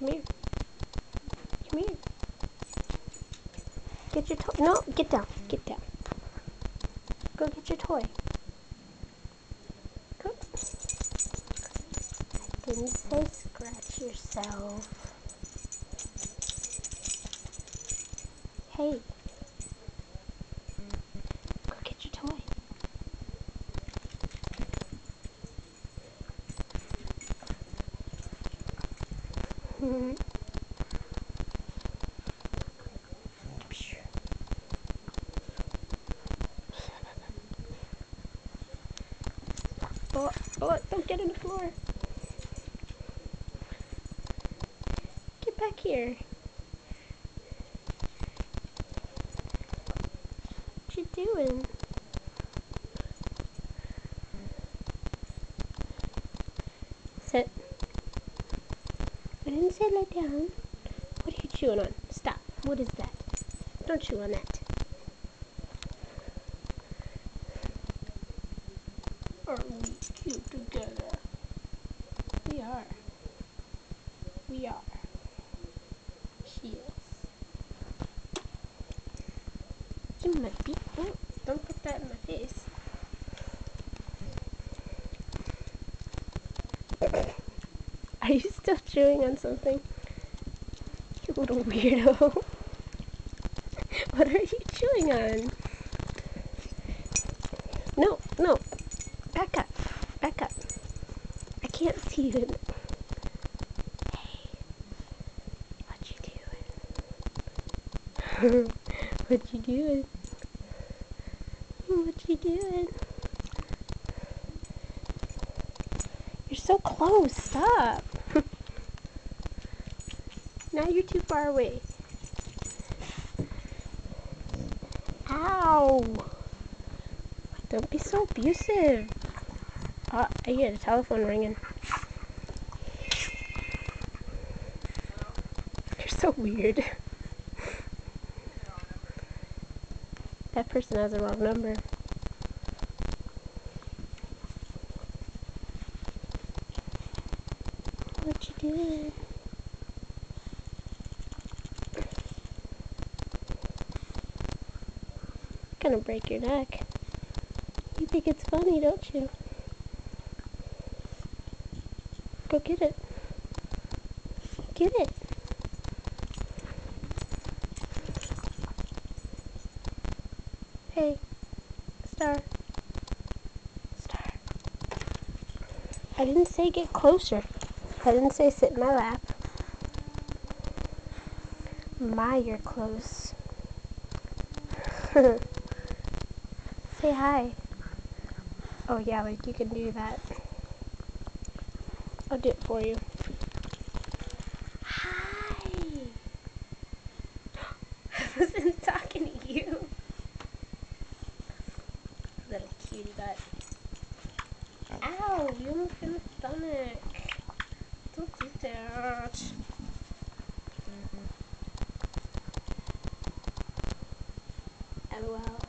Come here. Come here. Get your toy. No, get down. Get down. Go get your toy. Go. I didn't say scratch yourself. Hey. Go get your toy. Oh, don't get on the floor. Get back here. What you doing? Sit. I didn't say lay down. What are you chewing on? Stop. What is that? Don't chew on that. Are we cute together? We are. We are. She is. In my beak. Oh, don't put that in my face. Are you still chewing on something? You little weirdo. What are you chewing on? No, no. Back up. Back up. I can't see you. Hey. What you doing? What you doing? What you doing? You're so close. Stop. Now you're too far away. Ow. Don't be so abusive. Oh, I hear the telephone ringing. You're so weird. That person has the wrong number. What you doing? Gonna break your neck. You think it's funny, don't you? Go get it. Get it. Hey, Star. Star. I didn't say get closer. I didn't say sit in my lap. My, you're close. Say hi. Oh yeah, like you can do that. I'll do it for you. Hi. I wasn't talking to you. Little cutie butt. Ow, you almost in the stomach. Don't do that. LOL.